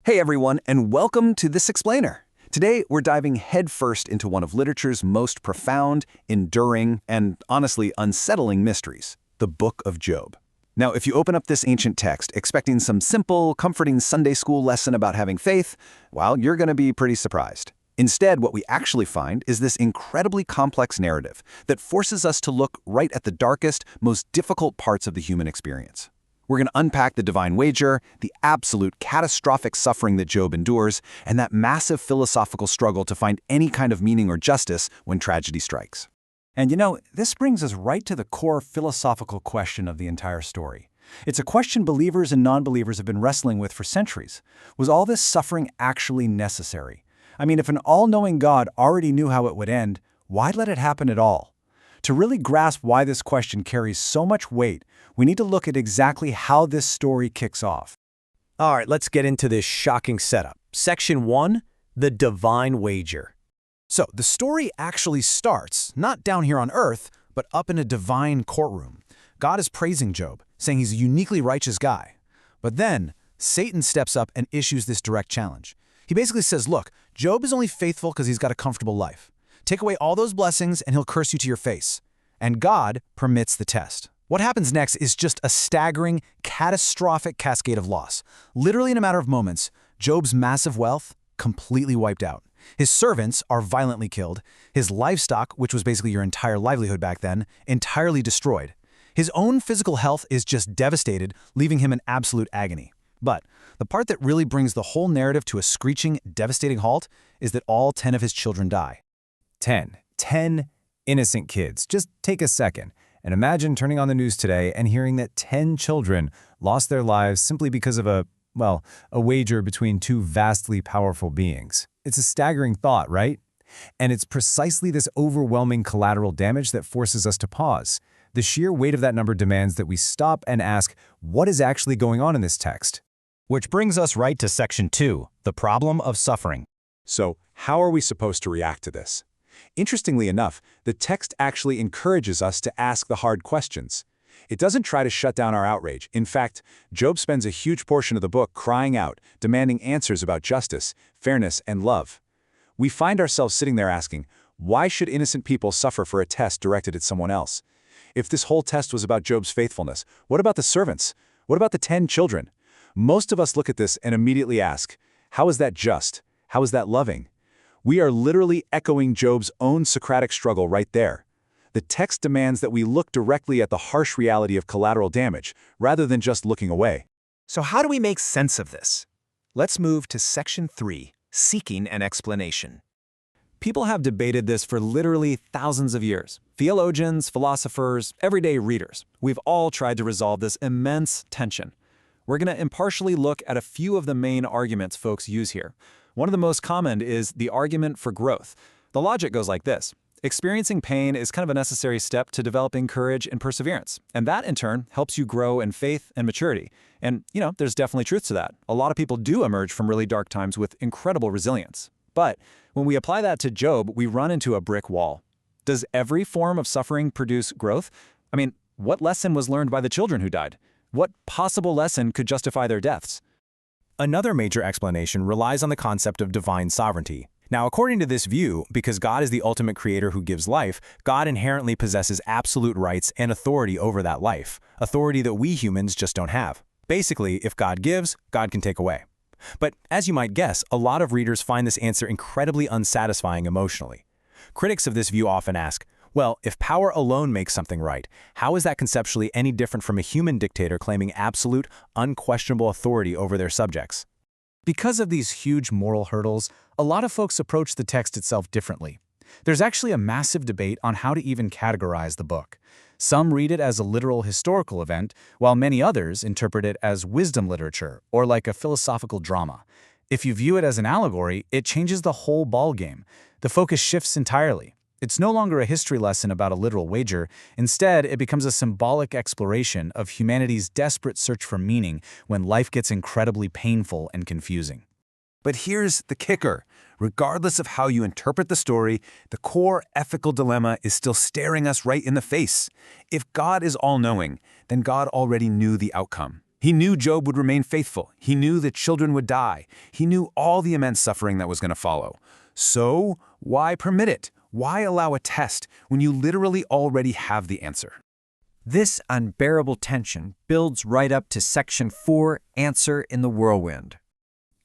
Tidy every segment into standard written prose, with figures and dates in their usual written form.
Hey everyone, and welcome to This Explainer. Today, we're diving headfirst into one of literature's most profound, enduring, and honestly unsettling mysteries, the Book of Job. Now, if you open up this ancient text expecting some simple, comforting Sunday school lesson about having faith, well, you're going to be pretty surprised. Instead, what we actually find is this incredibly complex narrative that forces us to look right at the darkest, most difficult parts of the human experience. We're going to unpack the divine wager, the absolute catastrophic suffering that Job endures, and that massive philosophical struggle to find any kind of meaning or justice when tragedy strikes. And this brings us right to the core philosophical question of the entire story. It's a question believers and non-believers have been wrestling with for centuries. Was all this suffering actually necessary? If an all-knowing God already knew how it would end, why let it happen at all? To really grasp why this question carries so much weight, we need to look at exactly how this story kicks off. All right, let's get into this shocking setup. Section 1, the divine wager. So, the story actually starts, not down here on earth, but up in a divine courtroom. God is praising Job, saying he's a uniquely righteous guy. But then, Satan steps up and issues this direct challenge. He basically says, look, Job is only faithful because he's got a comfortable life. Take away all those blessings and he'll curse you to your face. And God permits the test. What happens next is just a staggering, catastrophic cascade of loss. Literally in a matter of moments, Job's massive wealth completely wiped out. His servants are violently killed. His livestock, which was basically your entire livelihood back then, entirely destroyed. His own physical health is just devastated, leaving him in absolute agony. But the part that really brings the whole narrative to a screeching, devastating halt is that all 10 of his children die. 10 innocent kids. Just take a second and imagine turning on the news today and hearing that 10 children lost their lives simply because of a wager between two vastly powerful beings. It's a staggering thought, right? And it's precisely this overwhelming collateral damage that forces us to pause. The sheer weight of that number demands that we stop and ask, what is actually going on in this text? Which brings us right to Section 2, the problem of suffering. So, how are we supposed to react to this? Interestingly enough, the text actually encourages us to ask the hard questions. It doesn't try to shut down our outrage. In fact, Job spends a huge portion of the book crying out, demanding answers about justice, fairness, and love. We find ourselves sitting there asking, why should innocent people suffer for a test directed at someone else? If this whole test was about Job's faithfulness, what about the servants? What about the 10 children? Most of us look at this and immediately ask, how is that just? How is that loving? We are literally echoing Job's own Socratic struggle right there. The text demands that we look directly at the harsh reality of collateral damage, rather than just looking away. So how do we make sense of this? Let's move to Section 3, Seeking an Explanation. People have debated this for literally thousands of years. Theologians, philosophers, everyday readers. We've all tried to resolve this immense tension. We're going to impartially look at a few of the main arguments folks use here. One of the most common is the argument for growth. The logic goes like this. Experiencing pain is kind of a necessary step to developing courage and perseverance. And that, in turn, helps you grow in faith and maturity. And, there's definitely truth to that. A lot of people do emerge from really dark times with incredible resilience. But when we apply that to Job, we run into a brick wall. Does every form of suffering produce growth? What lesson was learned by the children who died? What possible lesson could justify their deaths? Another major explanation relies on the concept of divine sovereignty. Now, according to this view, because God is the ultimate creator who gives life, God inherently possesses absolute rights and authority over that life, authority that we humans just don't have. Basically, if God gives, God can take away. But as you might guess, a lot of readers find this answer incredibly unsatisfying emotionally. Critics of this view often ask, well, if power alone makes something right, how is that conceptually any different from a human dictator claiming absolute, unquestionable authority over their subjects? Because of these huge moral hurdles, a lot of folks approach the text itself differently. There's actually a massive debate on how to even categorize the book. Some read it as a literal historical event, while many others interpret it as wisdom literature or like a philosophical drama. If you view it as an allegory, it changes the whole ballgame. The focus shifts entirely. It's no longer a history lesson about a literal wager. Instead, it becomes a symbolic exploration of humanity's desperate search for meaning when life gets incredibly painful and confusing. But here's the kicker. Regardless of how you interpret the story, the core ethical dilemma is still staring us right in the face. If God is all-knowing, then God already knew the outcome. He knew Job would remain faithful. He knew that children would die. He knew all the immense suffering that was going to follow. So, why permit it? Why allow a test when you literally already have the answer? This unbearable tension builds right up to section 4, Answer in the Whirlwind.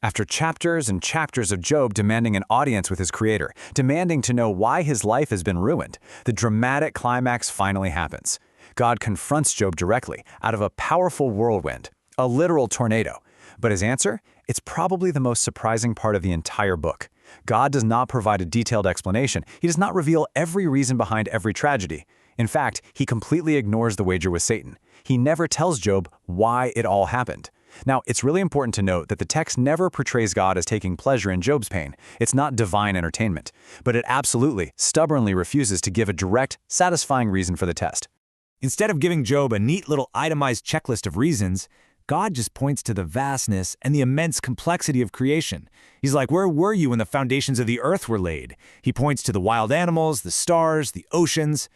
After chapters and chapters of Job demanding an audience with his creator, demanding to know why his life has been ruined, the dramatic climax finally happens. God confronts Job directly, out of a powerful whirlwind, a literal tornado. But his answer? It's probably the most surprising part of the entire book. God does not provide a detailed explanation. He does not reveal every reason behind every tragedy. In fact, he completely ignores the wager with Satan. He never tells Job why it all happened. Now, it's really important to note that the text never portrays God as taking pleasure in Job's pain. It's not divine entertainment. But it absolutely, stubbornly refuses to give a direct, satisfying reason for the test. Instead of giving Job a neat little itemized checklist of reasons, God just points to the vastness and the immense complexity of creation. He's like, where were you when the foundations of the earth were laid? He points to the wild animals, the stars, the oceans.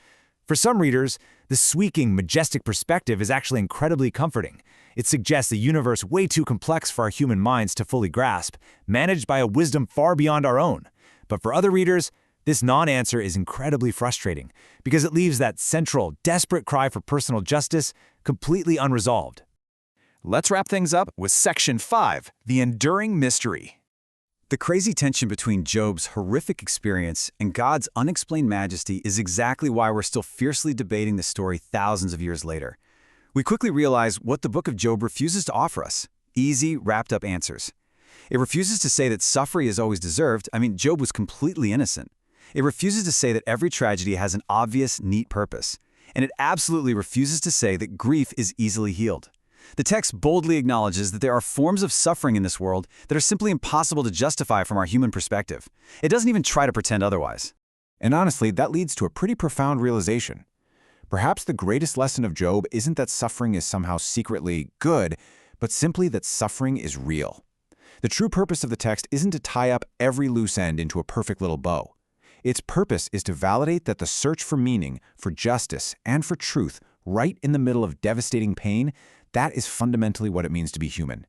For some readers, this sweeping, majestic perspective is actually incredibly comforting. It suggests a universe way too complex for our human minds to fully grasp, managed by a wisdom far beyond our own. But for other readers, this non-answer is incredibly frustrating because it leaves that central, desperate cry for personal justice completely unresolved. Let's wrap things up with Section 5, The Enduring Mystery. The crazy tension between Job's horrific experience and God's unexplained majesty is exactly why we're still fiercely debating the story thousands of years later. We quickly realize what the book of Job refuses to offer us: easy, wrapped-up answers. It refuses to say that suffering is always deserved. Job was completely innocent. It refuses to say that every tragedy has an obvious, neat purpose. And it absolutely refuses to say that grief is easily healed. The text boldly acknowledges that there are forms of suffering in this world that are simply impossible to justify from our human perspective. It doesn't even try to pretend otherwise. And honestly, that leads to a pretty profound realization. Perhaps the greatest lesson of Job isn't that suffering is somehow secretly good, but simply that suffering is real. The true purpose of the text isn't to tie up every loose end into a perfect little bow. Its purpose is to validate that the search for meaning, for justice, and for truth, right in the middle of devastating pain, that is fundamentally what it means to be human.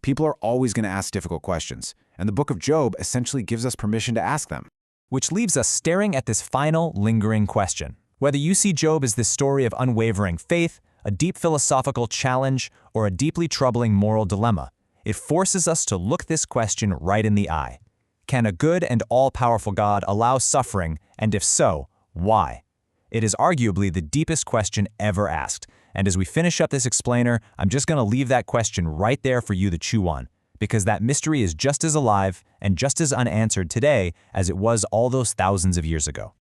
People are always going to ask difficult questions, and the book of Job essentially gives us permission to ask them. Which leaves us staring at this final, lingering question. Whether you see Job as this story of unwavering faith, a deep philosophical challenge, or a deeply troubling moral dilemma, it forces us to look this question right in the eye. Can a good and all-powerful God allow suffering, and if so, why? It is arguably the deepest question ever asked, and as we finish up this explainer, I'm just going to leave that question right there for you to chew on, because that mystery is just as alive and just as unanswered today as it was all those thousands of years ago.